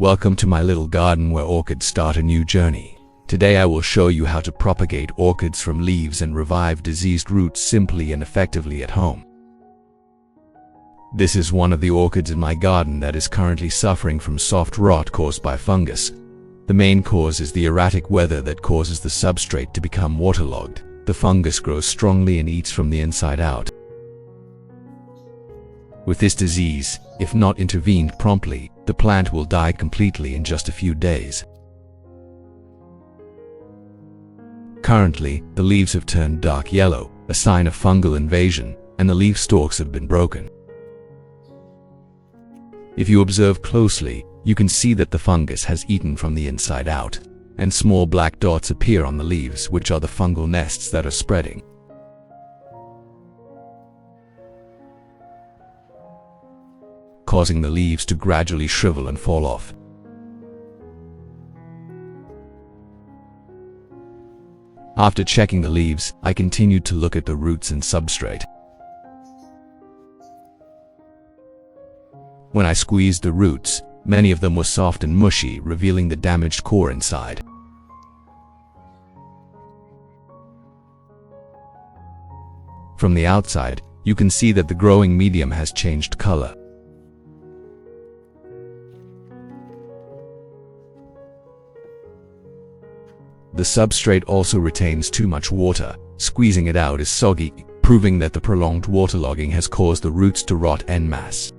Welcome to my little garden where orchids start a new journey. Today I will show you how to propagate orchids from leaves and revive diseased roots simply and effectively at home. This is one of the orchids in my garden that is currently suffering from soft rot caused by fungus. The main cause is the erratic weather that causes the substrate to become waterlogged. The fungus grows strongly and eats from the inside out. With this disease, if not intervened promptly, the plant will die completely in just a few days. Currently, the leaves have turned dark yellow, a sign of fungal invasion, and the leaf stalks have been broken. If you observe closely, you can see that the fungus has eaten from the inside out, and small black dots appear on the leaves, which are the fungal nests that are spreading. Causing the leaves to gradually shrivel and fall off. After checking the leaves, I continued to look at the roots and substrate. When I squeezed the roots, many of them were soft and mushy, revealing the damaged core inside. From the outside, you can see that the growing medium has changed color. The substrate also retains too much water. Squeezing it out is soggy, proving that the prolonged waterlogging has caused the roots to rot en masse.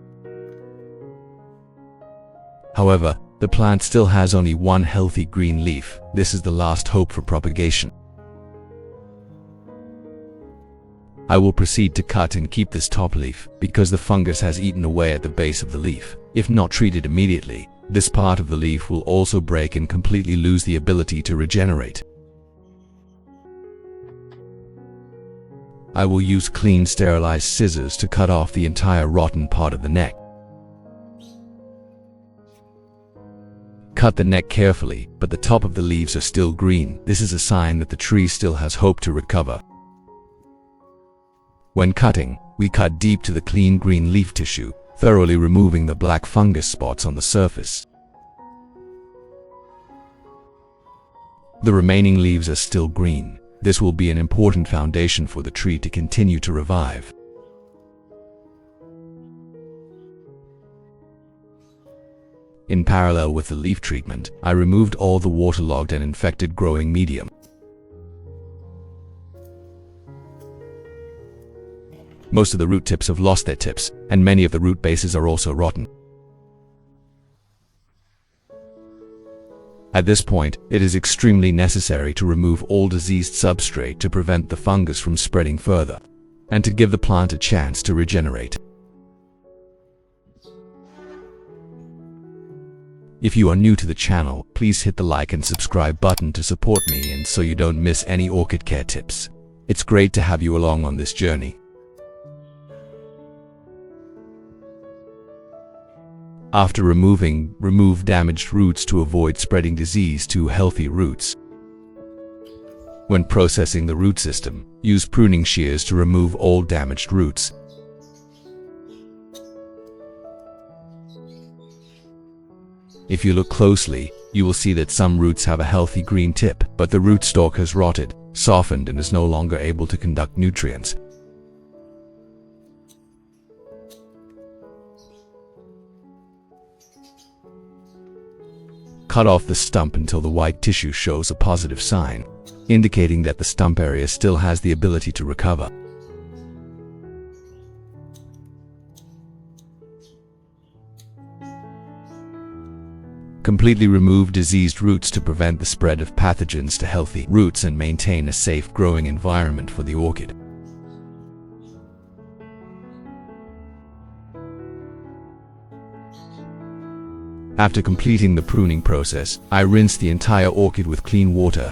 However, the plant still has only one healthy green leaf. This is the last hope for propagation. I will proceed to cut and keep this top leaf, because the fungus has eaten away at the base of the leaf. If not treated immediately, this part of the leaf will also break and completely lose the ability to regenerate. I will use clean, sterilized scissors to cut off the entire rotten part of the neck. Cut the neck carefully, but the top of the leaves are still green. This is a sign that the tree still has hope to recover. When cutting, we cut deep to the clean green leaf tissue, thoroughly removing the black fungus spots on the surface. The remaining leaves are still green. This will be an important foundation for the tree to continue to revive. In parallel with the leaf treatment, I removed all the waterlogged and infected growing medium. Most of the root tips have lost their tips, and many of the root bases are also rotten. At this point, it is extremely necessary to remove all diseased substrate to prevent the fungus from spreading further, and to give the plant a chance to regenerate. If you are new to the channel, please hit the like and subscribe button to support me and so you don't miss any orchid care tips. It's great to have you along on this journey. After remove damaged roots to avoid spreading disease to healthy roots. When processing the root system, use pruning shears to remove all damaged roots. If you look closely, you will see that some roots have a healthy green tip, but the rootstock has rotted, softened, and is no longer able to conduct nutrients. Cut off the stump until the white tissue shows a positive sign, indicating that the stump area still has the ability to recover. Completely remove diseased roots to prevent the spread of pathogens to healthy roots and maintain a safe growing environment for the orchid. After completing the pruning process, I rinse the entire orchid with clean water.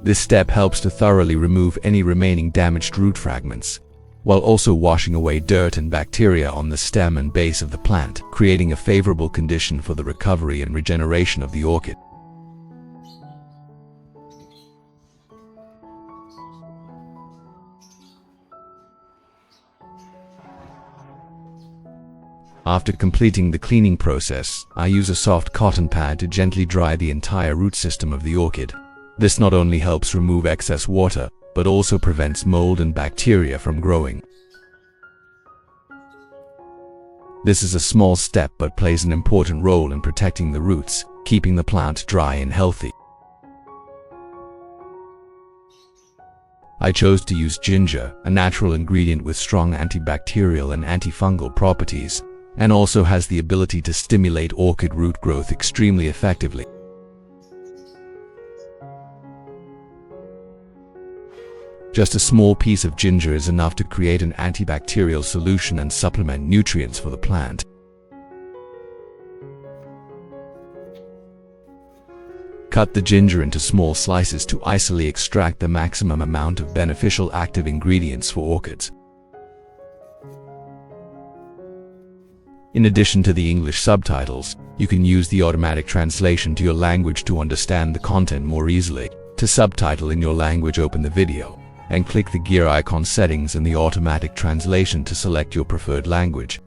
This step helps to thoroughly remove any remaining damaged root fragments, while also washing away dirt and bacteria on the stem and base of the plant, creating a favorable condition for the recovery and regeneration of the orchid. After completing the cleaning process, I use a soft cotton pad to gently dry the entire root system of the orchid. This not only helps remove excess water, but also prevents mold and bacteria from growing. This is a small step but plays an important role in protecting the roots, keeping the plant dry and healthy. I chose to use ginger, a natural ingredient with strong antibacterial and antifungal properties, and also has the ability to stimulate orchid root growth extremely effectively. Just a small piece of ginger is enough to create an antibacterial solution and supplement nutrients for the plant. Cut the ginger into small slices to easily extract the maximum amount of beneficial active ingredients for orchids. In addition to the English subtitles, you can use the automatic translation to your language to understand the content more easily. To subtitle in your language, open the video and click the gear icon settings in the automatic translation to select your preferred language.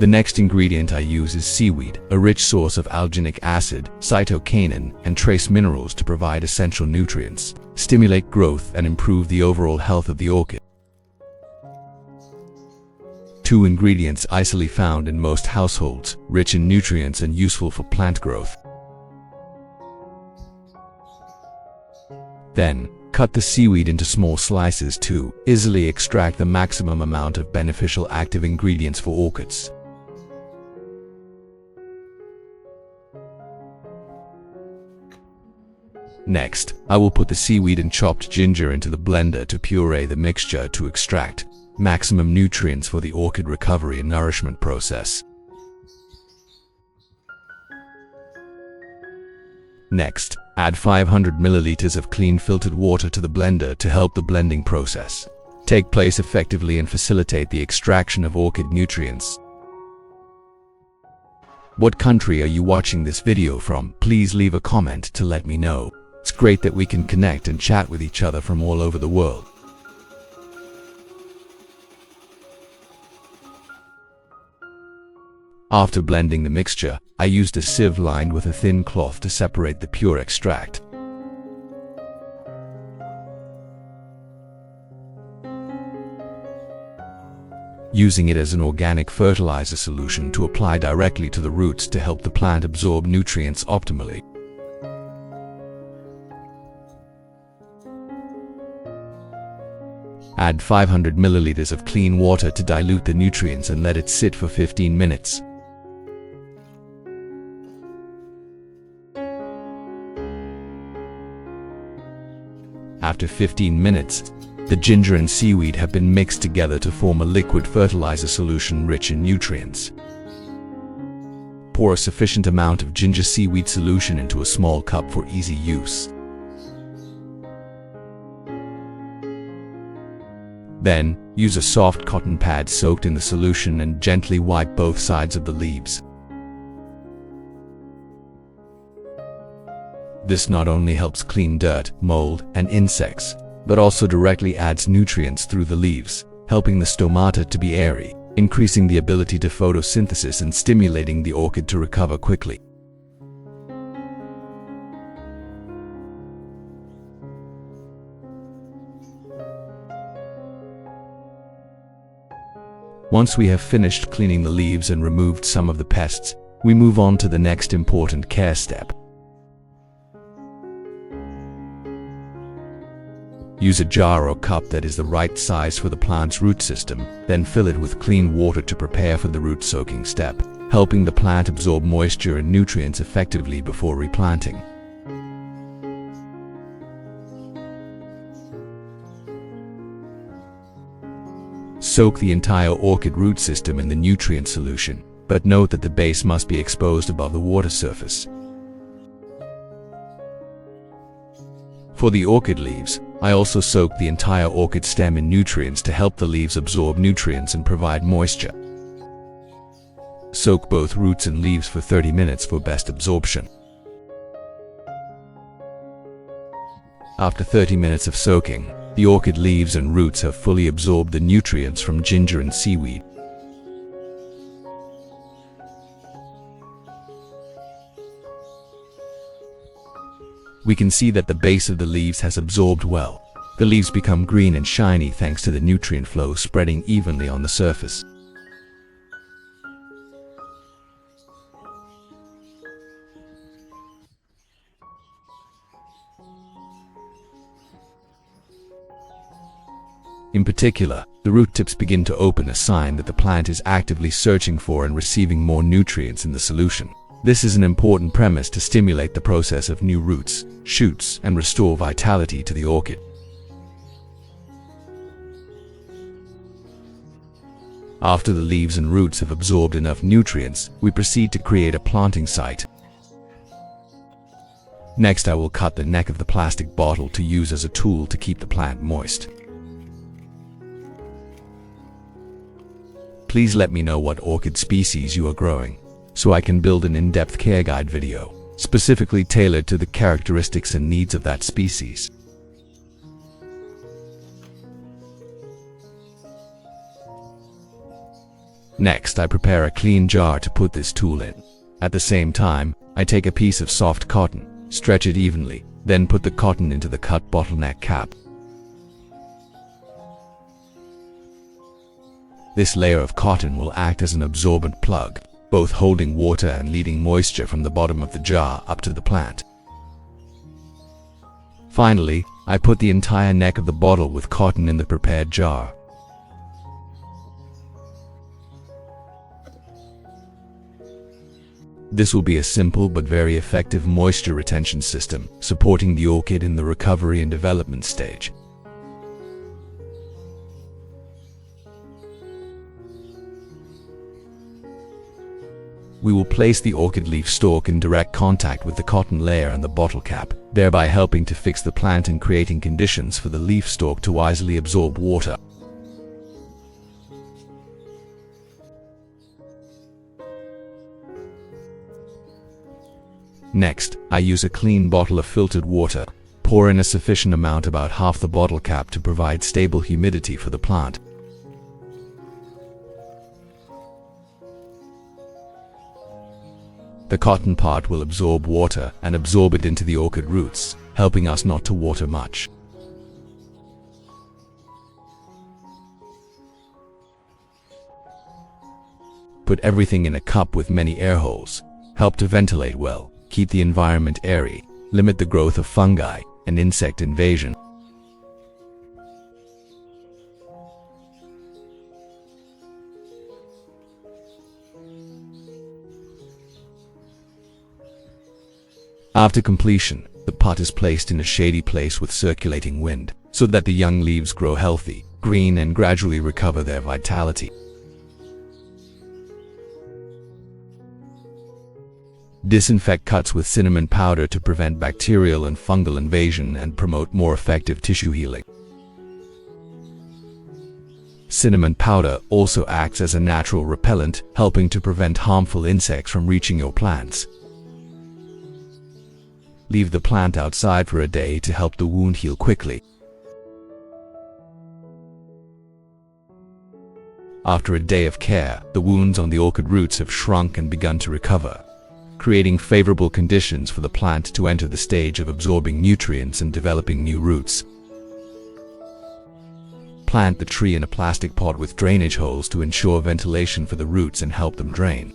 The next ingredient I use is seaweed, a rich source of alginic acid, cytokinin, and trace minerals to provide essential nutrients, stimulate growth, and improve the overall health of the orchid. Two ingredients easily found in most households, rich in nutrients and useful for plant growth. Then, cut the seaweed into small slices to easily extract the maximum amount of beneficial active ingredients for orchids. Next, I will put the seaweed and chopped ginger into the blender to puree the mixture to extract maximum nutrients for the orchid recovery and nourishment process. Next, add 500 milliliters of clean filtered water to the blender to help the blending process take place effectively and facilitate the extraction of orchid nutrients. What country are you watching this video from? Please leave a comment to let me know. It's great that we can connect and chat with each other from all over the world. After blending the mixture, I used a sieve lined with a thin cloth to separate the pure extract. Using it as an organic fertilizer solution to apply directly to the roots to help the plant absorb nutrients optimally. Add 500 milliliters of clean water to dilute the nutrients and let it sit for 15 minutes. After 15 minutes, the ginger and seaweed have been mixed together to form a liquid fertilizer solution rich in nutrients. Pour a sufficient amount of ginger seaweed solution into a small cup for easy use. Then, use a soft cotton pad soaked in the solution and gently wipe both sides of the leaves. This not only helps clean dirt, mold, and insects, but also directly adds nutrients through the leaves, helping the stomata to be airy, increasing the ability to photosynthesis and stimulating the orchid to recover quickly. Once we have finished cleaning the leaves and removed some of the pests, we move on to the next important care step. Use a jar or cup that is the right size for the plant's root system, then fill it with clean water to prepare for the root soaking step, helping the plant absorb moisture and nutrients effectively before replanting. Soak the entire orchid root system in the nutrient solution, but note that the base must be exposed above the water surface. For the orchid leaves, I also soak the entire orchid stem in nutrients to help the leaves absorb nutrients and provide moisture. Soak both roots and leaves for 30 minutes for best absorption. After 30 minutes of soaking, The orchid leaves and roots have fully absorbed the nutrients from ginger and seaweed. We can see that the base of the leaves has absorbed well. The leaves become green and shiny thanks to the nutrient flow spreading evenly on the surface. In particular, the root tips begin to open, a sign that the plant is actively searching for and receiving more nutrients in the solution. This is an important premise to stimulate the process of new roots, shoots, and restore vitality to the orchid. After the leaves and roots have absorbed enough nutrients, we proceed to create a planting site. Next, I will cut the neck of the plastic bottle to use as a tool to keep the plant moist. Please let me know what orchid species you are growing, so I can build an in-depth care guide video, specifically tailored to the characteristics and needs of that species. Next, I prepare a clean jar to put this tool in. At the same time, I take a piece of soft cotton, stretch it evenly, then put the cotton into the cut bottleneck cap. This layer of cotton will act as an absorbent plug, both holding water and leading moisture from the bottom of the jar up to the plant. Finally, I put the entire neck of the bottle with cotton in the prepared jar. This will be a simple but very effective moisture retention system, supporting the orchid in the recovery and development stage. We will place the orchid leaf stalk in direct contact with the cotton layer and the bottle cap, thereby helping to fix the plant and creating conditions for the leaf stalk to wisely absorb water. Next, I use a clean bottle of filtered water, pour in a sufficient amount, about half the bottle cap, to provide stable humidity for the plant. The cotton part will absorb water and absorb it into the orchid roots, helping us not to water much. Put everything in a cup with many air holes. Help to ventilate well, keep the environment airy, limit the growth of fungi and insect invasion. After completion, the pot is placed in a shady place with circulating wind, so that the young leaves grow healthy, green, and gradually recover their vitality. Disinfect cuts with cinnamon powder to prevent bacterial and fungal invasion and promote more effective tissue healing. Cinnamon powder also acts as a natural repellent, helping to prevent harmful insects from reaching your plants. Leave the plant outside for a day to help the wound heal quickly. After a day of care, the wounds on the orchid roots have shrunk and begun to recover, creating favorable conditions for the plant to enter the stage of absorbing nutrients and developing new roots. Plant the tree in a plastic pot with drainage holes to ensure ventilation for the roots and help them drain.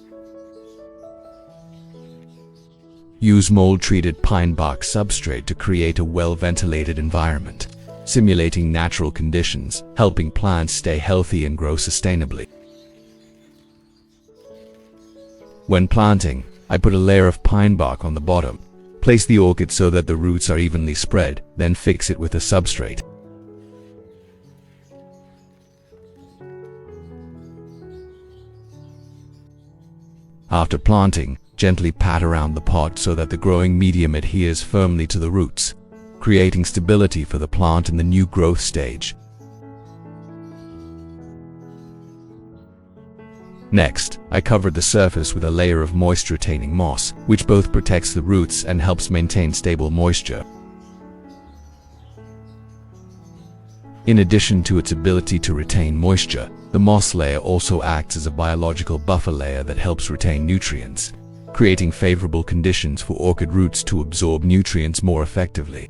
Use mold-treated pine bark substrate to create a well-ventilated environment, simulating natural conditions, helping plants stay healthy and grow sustainably. When planting, I put a layer of pine bark on the bottom. Place the orchid so that the roots are evenly spread, then fix it with a substrate. After planting, gently pat around the pot so that the growing medium adheres firmly to the roots, creating stability for the plant in the new growth stage. Next, I covered the surface with a layer of moisture-retaining moss, which both protects the roots and helps maintain stable moisture. In addition to its ability to retain moisture, the moss layer also acts as a biological buffer layer that helps retain nutrients, creating favorable conditions for orchid roots to absorb nutrients more effectively.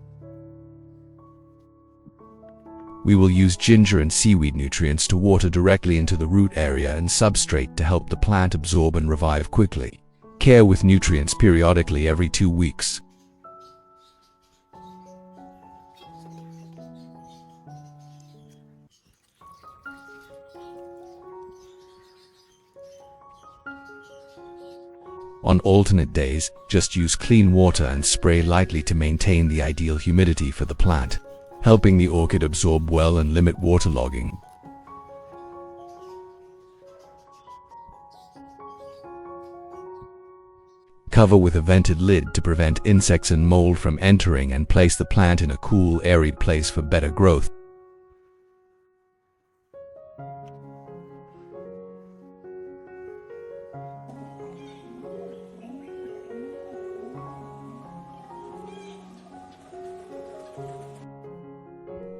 We will use ginger and seaweed nutrients to water directly into the root area and substrate to help the plant absorb and revive quickly. Care with nutrients periodically every 2 weeks. On alternate days, just use clean water and spray lightly to maintain the ideal humidity for the plant, helping the orchid absorb well and limit waterlogging. Cover with a vented lid to prevent insects and mold from entering and place the plant in a cool, airy place for better growth.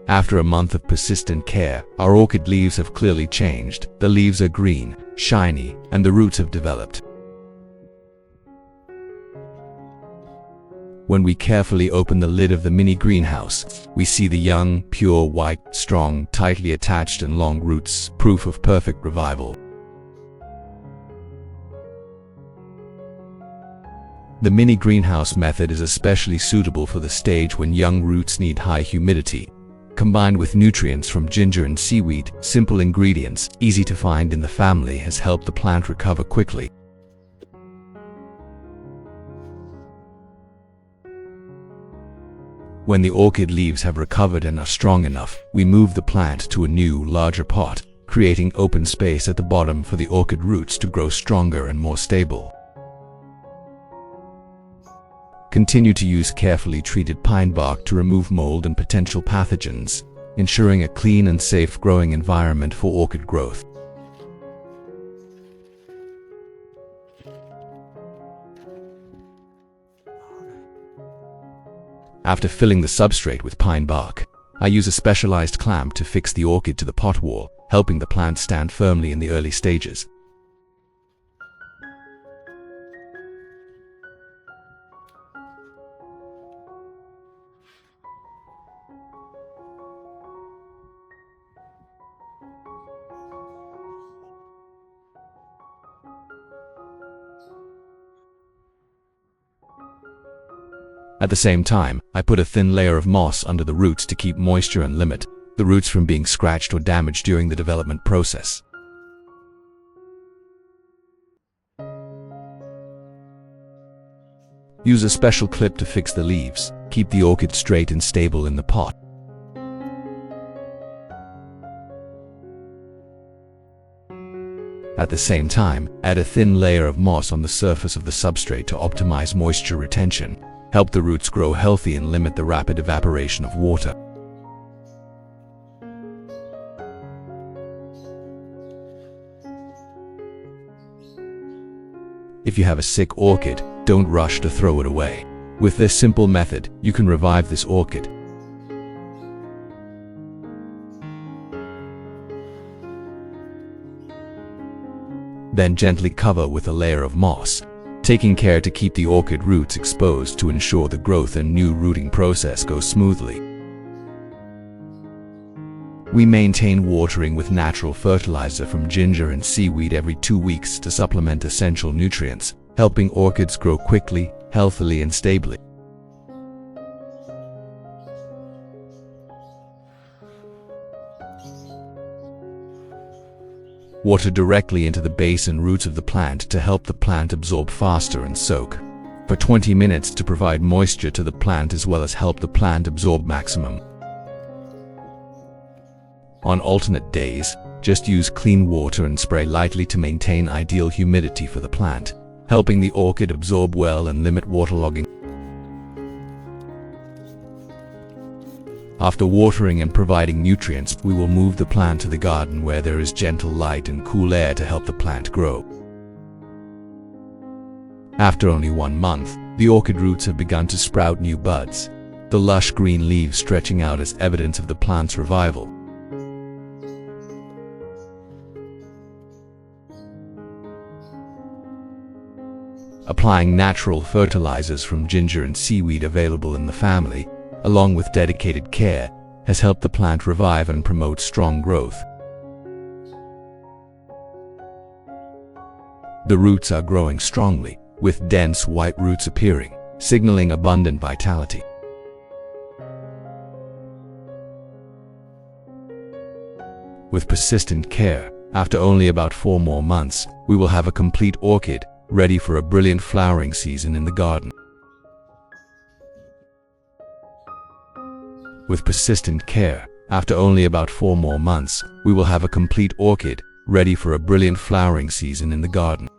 After a month of persistent care, our orchid leaves have clearly changed. The leaves are green, shiny, and the roots have developed. When we carefully open the lid of the mini greenhouse, we see the young, pure white, strong, tightly attached and long roots, proof of perfect revival. The mini greenhouse method is especially suitable for the stage when young roots need high humidity. Combined with nutrients from ginger and seaweed, simple ingredients, easy to find in the family, has helped the plant recover quickly. When the orchid leaves have recovered and are strong enough, we move the plant to a new, larger pot, creating open space at the bottom for the orchid roots to grow stronger and more stable. Continue to use carefully treated pine bark to remove mold and potential pathogens, ensuring a clean and safe growing environment for orchid growth. After filling the substrate with pine bark, I use a specialized clamp to fix the orchid to the pot wall, helping the plant stand firmly in the early stages. At the same time, I put a thin layer of moss under the roots to keep moisture and limit the roots from being scratched or damaged during the development process. Use a special clip to fix the leaves. Keep the orchid straight and stable in the pot. At the same time, add a thin layer of moss on the surface of the substrate to optimize moisture retention. Help the roots grow healthy and limit the rapid evaporation of water. If you have a sick orchid, don't rush to throw it away. With this simple method, you can revive this orchid. Then gently cover with a layer of moss, taking care to keep the orchid roots exposed to ensure the growth and new rooting process goes smoothly. We maintain watering with natural fertilizer from ginger and seaweed every 2 weeks to supplement essential nutrients, helping orchids grow quickly, healthily, and stably. Water directly into the base and roots of the plant to help the plant absorb faster and soak for 20 minutes to provide moisture to the plant as well as help the plant absorb maximum. On alternate days, just use clean water and spray lightly to maintain ideal humidity for the plant, helping the orchid absorb well and limit waterlogging. After watering and providing nutrients, we will move the plant to the garden where there is gentle light and cool air to help the plant grow. After only 1 month, the orchid roots have begun to sprout new buds, the lush green leaves stretching out as evidence of the plant's revival. Applying natural fertilizers from ginger and seaweed available in the family, along with dedicated care, has helped the plant revive and promote strong growth. The roots are growing strongly, with dense white roots appearing, signaling abundant vitality. With persistent care, after only about 4 more months, we will have a complete orchid, ready for a brilliant flowering season in the garden. With persistent care, after only about 4 more months, we will have a complete orchid, ready for a brilliant flowering season in the garden.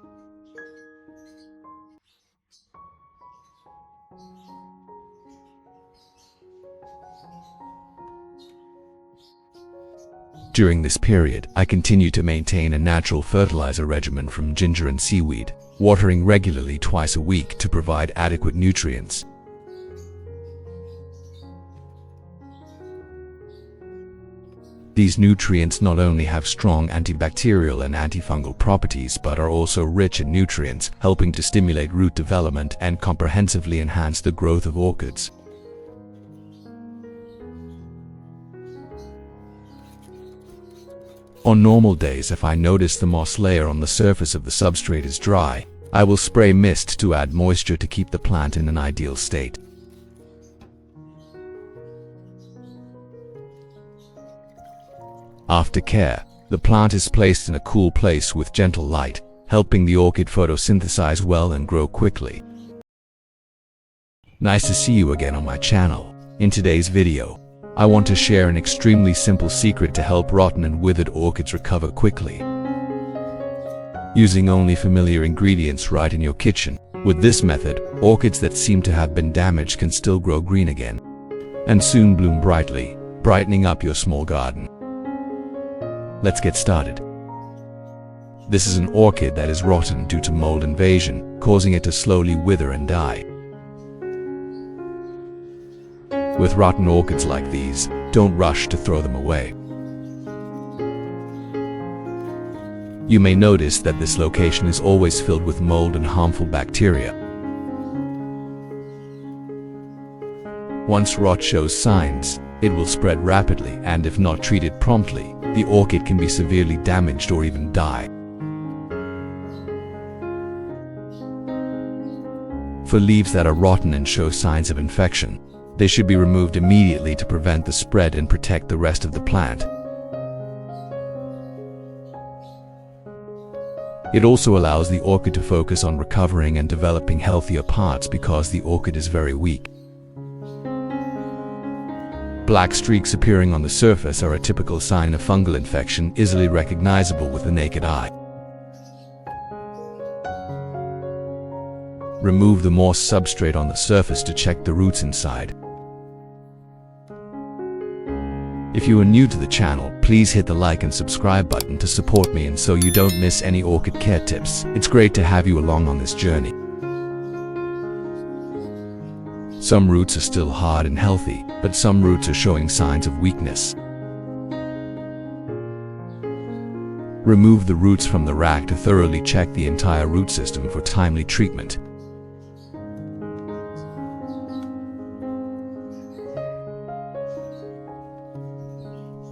During this period, I continue to maintain a natural fertilizer regimen from ginger and seaweed, watering regularly twice a week to provide adequate nutrients. These nutrients not only have strong antibacterial and antifungal properties but are also rich in nutrients, helping to stimulate root development and comprehensively enhance the growth of orchids. On normal days, if I notice the moss layer on the surface of the substrate is dry, I will spray mist to add moisture to keep the plant in an ideal state. After care, the plant is placed in a cool place with gentle light, helping the orchid photosynthesize well and grow quickly. Nice to see you again on my channel. In today's video, I want to share an extremely simple secret to help rotten and withered orchids recover quickly. Using only familiar ingredients right in your kitchen, with this method, orchids that seem to have been damaged can still grow green again, and soon bloom brightly, brightening up your small garden. Let's get started. This is an orchid that is rotten due to mold invasion, causing it to slowly wither and die. With rotten orchids like these, don't rush to throw them away. You may notice that this location is always filled with mold and harmful bacteria. Once rot shows signs, it will spread rapidly, and if not treated promptly, the orchid can be severely damaged or even die. For leaves that are rotten and show signs of infection, they should be removed immediately to prevent the spread and protect the rest of the plant. It also allows the orchid to focus on recovering and developing healthier parts because the orchid is very weak. Black streaks appearing on the surface are a typical sign of fungal infection, easily recognizable with the naked eye. Remove the moss substrate on the surface to check the roots inside. If you are new to the channel, please hit the like and subscribe button to support me and so you don't miss any orchid care tips. It's great to have you along on this journey. Some roots are still hard and healthy, but some roots are showing signs of weakness. Remove the roots from the rack to thoroughly check the entire root system for timely treatment.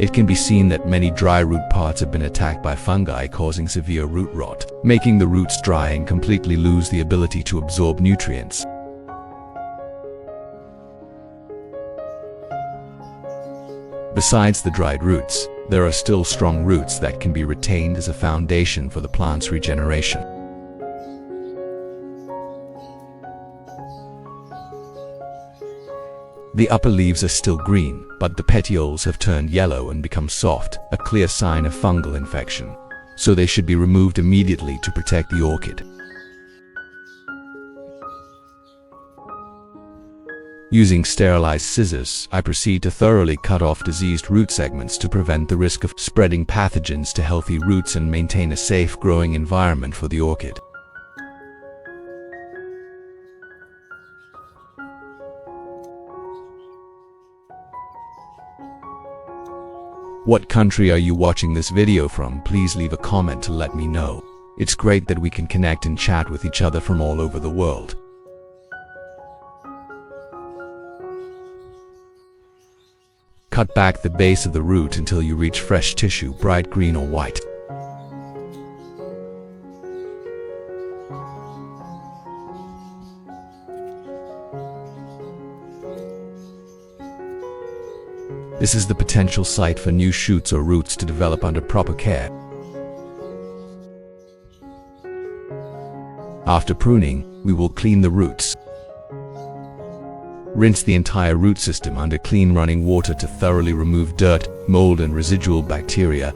It can be seen that many dry root parts have been attacked by fungi, causing severe root rot, making the roots dry and completely lose the ability to absorb nutrients. Besides the dried roots, there are still strong roots that can be retained as a foundation for the plant's regeneration. The upper leaves are still green, but the petioles have turned yellow and become soft, a clear sign of fungal infection, so they should be removed immediately to protect the orchid. Using sterilized scissors, I proceed to thoroughly cut off diseased root segments to prevent the risk of spreading pathogens to healthy roots and maintain a safe growing environment for the orchid. What country are you watching this video from? Please leave a comment to let me know. It's great that we can connect and chat with each other from all over the world. Cut back the base of the root until you reach fresh tissue, bright green or white. This is the potential site for new shoots or roots to develop under proper care. After pruning, we will clean the roots. Rinse the entire root system under clean running water to thoroughly remove dirt, mold and residual bacteria.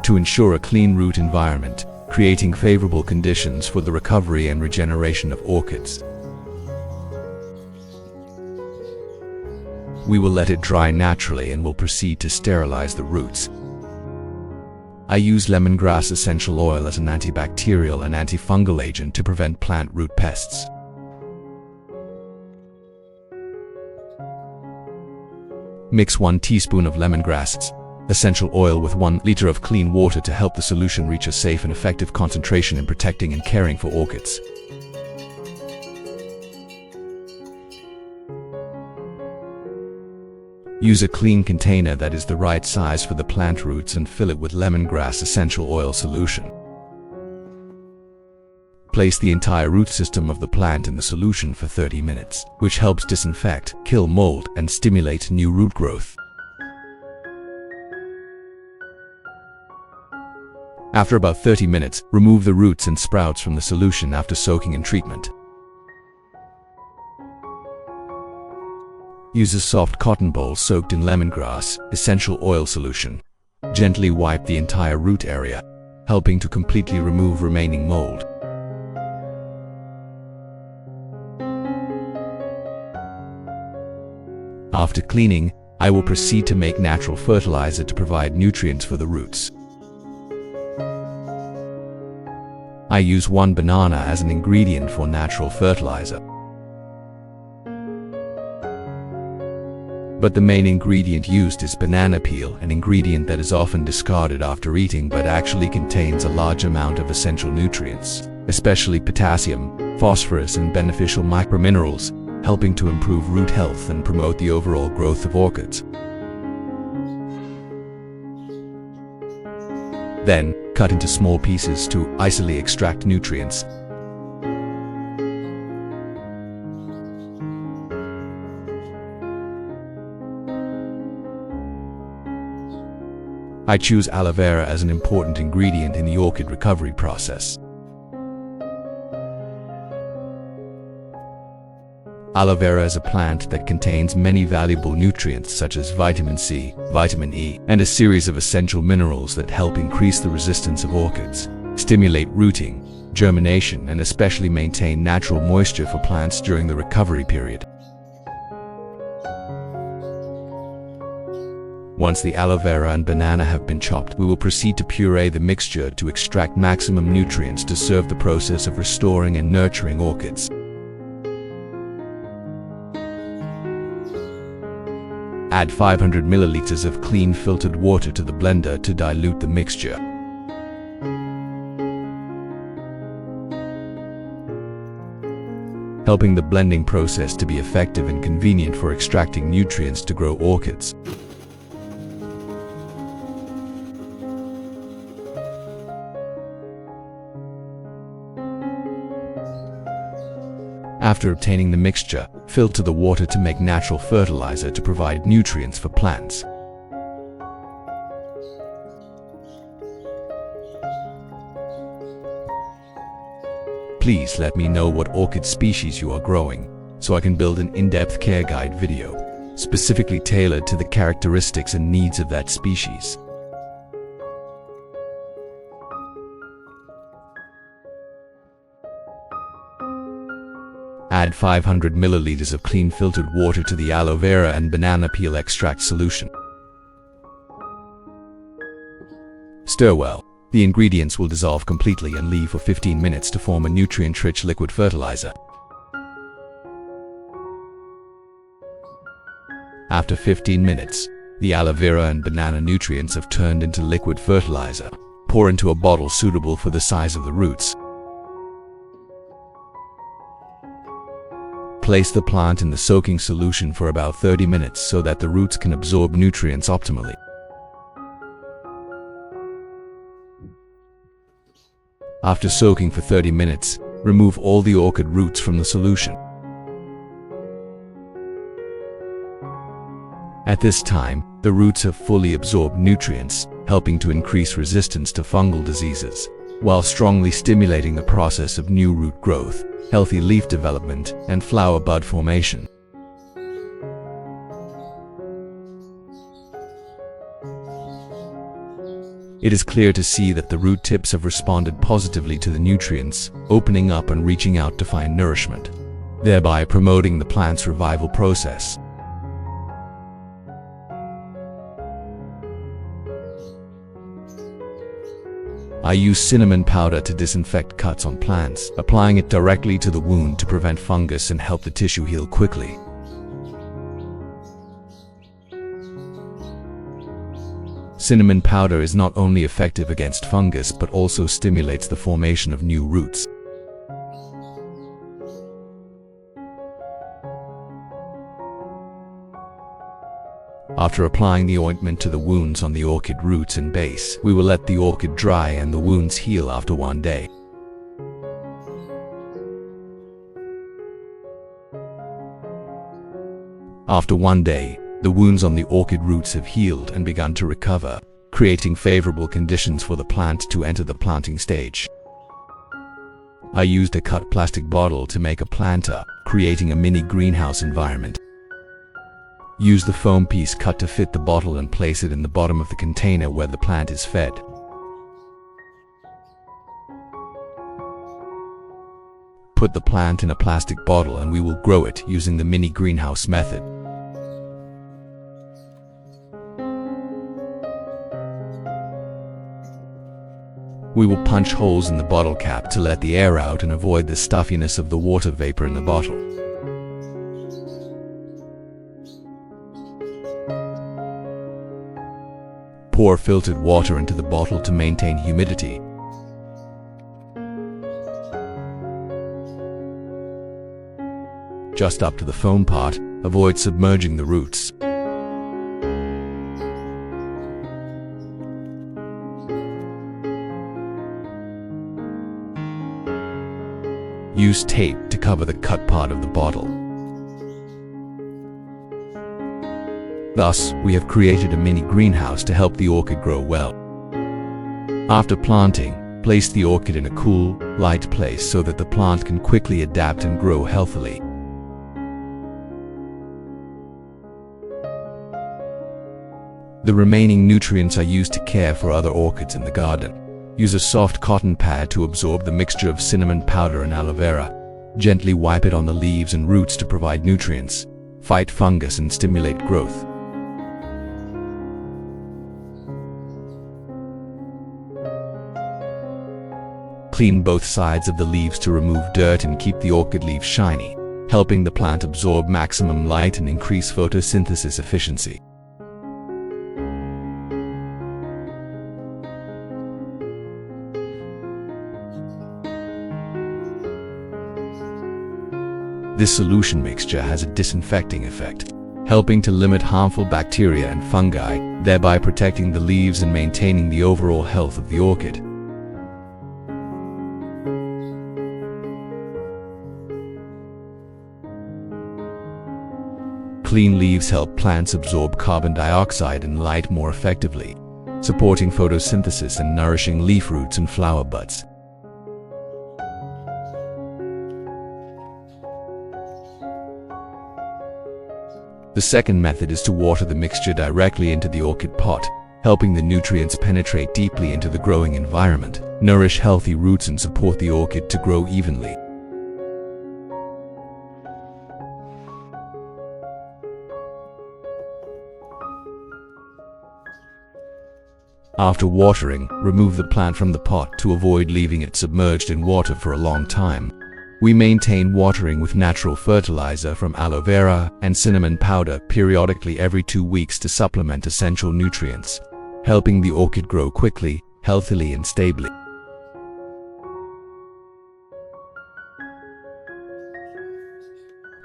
To ensure a clean root environment, creating favorable conditions for the recovery and regeneration of orchids. We will let it dry naturally and will proceed to sterilize the roots. I use lemongrass essential oil as an antibacterial and antifungal agent to prevent plant root pests. Mix 1 teaspoon of lemongrass essential oil with 1 liter of clean water to help the solution reach a safe and effective concentration in protecting and caring for orchids. Use a clean container that is the right size for the plant roots and fill it with lemongrass essential oil solution. Place the entire root system of the plant in the solution for 30 minutes, which helps disinfect, kill mold, and stimulate new root growth. After about 30 minutes, remove the roots and sprouts from the solution after soaking in treatment. Use a soft cotton ball soaked in lemongrass essential oil solution. Gently wipe the entire root area, helping to completely remove remaining mold. After cleaning, I will proceed to make natural fertilizer to provide nutrients for the roots. I use 1 banana as an ingredient for natural fertilizer. But the main ingredient used is banana peel, an ingredient that is often discarded after eating but actually contains a large amount of essential nutrients, especially potassium, phosphorus and beneficial microminerals, helping to improve root health and promote the overall growth of orchids. Then, cut into small pieces to easily extract nutrients. I choose aloe vera as an important ingredient in the orchid recovery process. Aloe vera is a plant that contains many valuable nutrients such as vitamin C, vitamin E, and a series of essential minerals that help increase the resistance of orchids, stimulate rooting, germination, and especially maintain natural moisture for plants during the recovery period. Once the aloe vera and banana have been chopped, we will proceed to puree the mixture to extract maximum nutrients to serve the process of restoring and nurturing orchids. Add 500 milliliters of clean filtered water to the blender to dilute the mixture. Helping the blending process to be effective and convenient for extracting nutrients to grow orchids. After obtaining the mixture, filter the water to make natural fertilizer to provide nutrients for plants. Please let me know what orchid species you are growing, so I can build an in-depth care guide video, specifically tailored to the characteristics and needs of that species. Add 500 milliliters of clean filtered water to the aloe vera and banana peel extract solution. Stir well. The ingredients will dissolve completely and leave for 15 minutes to form a nutrient-rich liquid fertilizer. After 15 minutes, The aloe vera and banana nutrients have turned into liquid fertilizer. Pour into a bottle suitable for the size of the roots. Place the plant in the soaking solution for about 30 minutes so that the roots can absorb nutrients optimally. After soaking for 30 minutes, remove all the orchid roots from the solution. At this time, the roots have fully absorbed nutrients, helping to increase resistance to fungal diseases, while strongly stimulating the process of new root growth, healthy leaf development, and flower bud formation. It is clear to see that the root tips have responded positively to the nutrients, opening up and reaching out to find nourishment, thereby promoting the plant's revival process. I use cinnamon powder to disinfect cuts on plants, applying it directly to the wound to prevent fungus and help the tissue heal quickly. Cinnamon powder is not only effective against fungus but also stimulates the formation of new roots. After applying the ointment to the wounds on the orchid roots and base, we will let the orchid dry and the wounds heal after 1 day. After 1 day, the wounds on the orchid roots have healed and begun to recover, creating favorable conditions for the plant to enter the planting stage. I used a cut plastic bottle to make a planter, creating a mini greenhouse environment. Use the foam piece cut to fit the bottle and place it in the bottom of the container where the plant is fed. Put the plant in a plastic bottle and we will grow it using the mini greenhouse method. We will punch holes in the bottle cap to let the air out and avoid the stuffiness of the water vapor in the bottle. Pour filtered water into the bottle to maintain humidity. Just up to the foam part, avoid submerging the roots. Use tape to cover the cut part of the bottle. Thus, we have created a mini greenhouse to help the orchid grow well. After planting, place the orchid in a cool, light place so that the plant can quickly adapt and grow healthily. The remaining nutrients are used to care for other orchids in the garden. Use a soft cotton pad to absorb the mixture of cinnamon powder and aloe vera. Gently wipe it on the leaves and roots to provide nutrients, fight fungus and stimulate growth. Clean both sides of the leaves to remove dirt and keep the orchid leaves shiny, helping the plant absorb maximum light and increase photosynthesis efficiency. This solution mixture has a disinfecting effect, helping to limit harmful bacteria and fungi, thereby protecting the leaves and maintaining the overall health of the orchid. Clean leaves help plants absorb carbon dioxide and light more effectively, supporting photosynthesis and nourishing leaf roots and flower buds. The second method is to water the mixture directly into the orchid pot, helping the nutrients penetrate deeply into the growing environment, nourish healthy roots and support the orchid to grow evenly. After watering, remove the plant from the pot to avoid leaving it submerged in water for a long time. We maintain watering with natural fertilizer from aloe vera and cinnamon powder periodically every 2 weeks to supplement essential nutrients, helping the orchid grow quickly, healthily, and stably.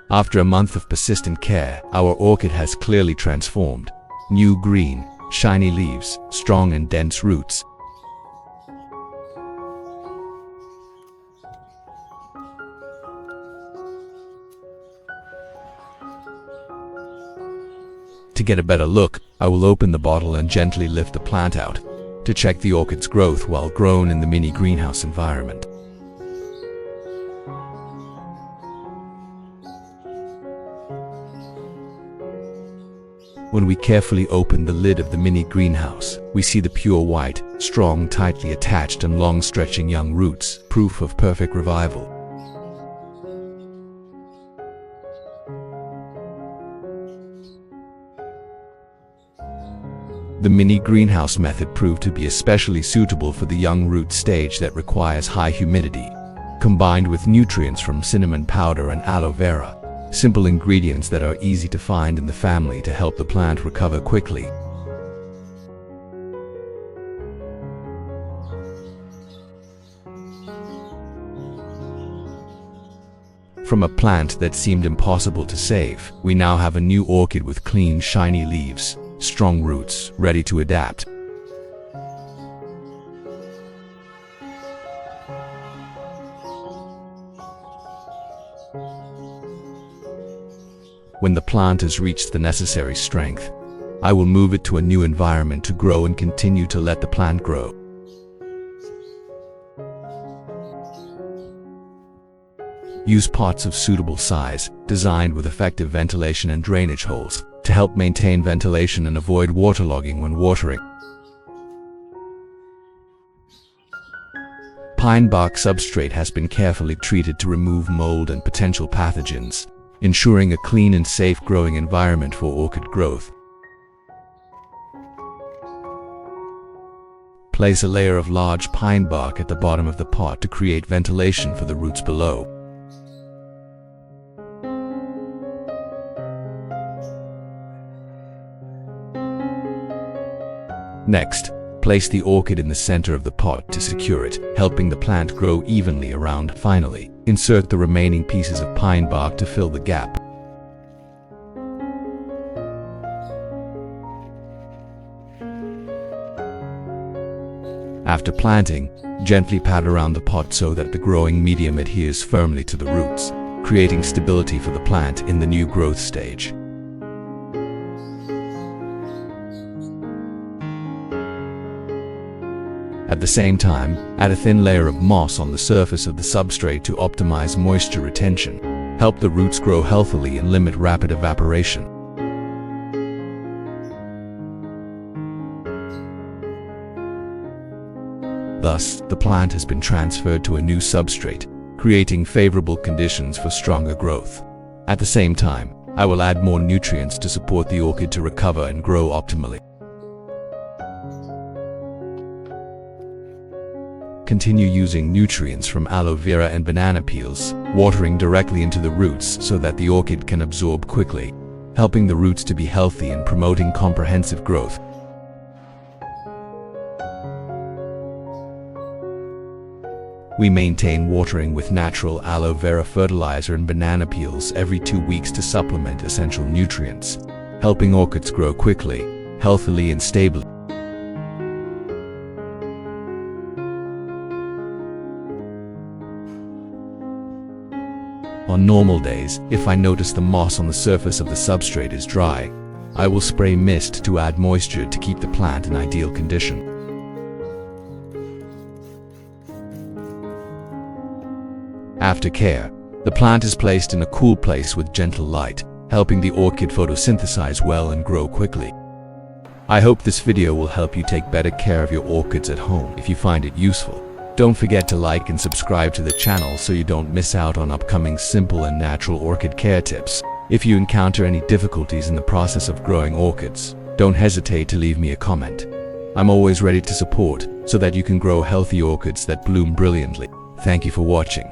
After a month of persistent care, our orchid has clearly transformed. New green, shiny leaves, strong and dense roots. To get a better look, I will open the bottle and gently lift the plant out to check the orchid's growth while grown in the mini greenhouse environment. When we carefully open the lid of the mini greenhouse, we see the pure white, strong, tightly attached and long-stretching young roots, proof of perfect revival. The mini greenhouse method proved to be especially suitable for the young root stage that requires high humidity, combined with nutrients from cinnamon powder and aloe vera, simple ingredients that are easy to find in the family to help the plant recover quickly. From a plant that seemed impossible to save, we now have a new orchid with clean, shiny leaves, strong roots, ready to adapt. When the plant has reached the necessary strength, I will move it to a new environment to grow and continue to let the plant grow. Use pots of suitable size, designed with effective ventilation and drainage holes, to help maintain ventilation and avoid waterlogging when watering. Pine bark substrate has been carefully treated to remove mold and potential pathogens, ensuring a clean and safe growing environment for orchid growth. Place a layer of large pine bark at the bottom of the pot to create ventilation for the roots below. Next, place the orchid in the center of the pot to secure it, helping the plant grow evenly around. Finally, insert the remaining pieces of pine bark to fill the gap. After planting, gently pat around the pot so that the growing medium adheres firmly to the roots, creating stability for the plant in the new growth stage. At the same time, add a thin layer of moss on the surface of the substrate to optimize moisture retention, help the roots grow healthily and limit rapid evaporation. Thus, the plant has been transferred to a new substrate, creating favorable conditions for stronger growth. At the same time, I will add more nutrients to support the orchid to recover and grow optimally. Continue using nutrients from aloe vera and banana peels, watering directly into the roots so that the orchid can absorb quickly, helping the roots to be healthy and promoting comprehensive growth. We maintain watering with natural aloe vera fertilizer and banana peels every 2 weeks to supplement essential nutrients, helping orchids grow quickly, healthily, and stably. On normal days, if I notice the moss on the surface of the substrate is dry, I will spray mist to add moisture to keep the plant in ideal condition. After care, the plant is placed in a cool place with gentle light, helping the orchid photosynthesize well and grow quickly. I hope this video will help you take better care of your orchids at home. If you find it useful, don't forget to like and subscribe to the channel so you don't miss out on upcoming simple and natural orchid care tips. If you encounter any difficulties in the process of growing orchids, don't hesitate to leave me a comment. I'm always ready to support so that you can grow healthy orchids that bloom brilliantly. Thank you for watching.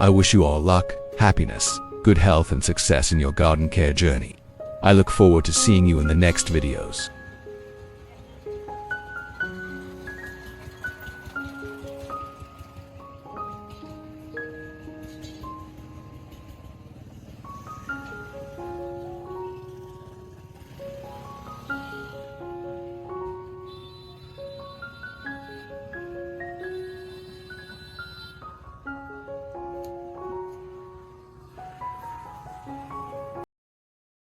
I wish you all luck, happiness, good health and success in your garden care journey. I look forward to seeing you in the next videos.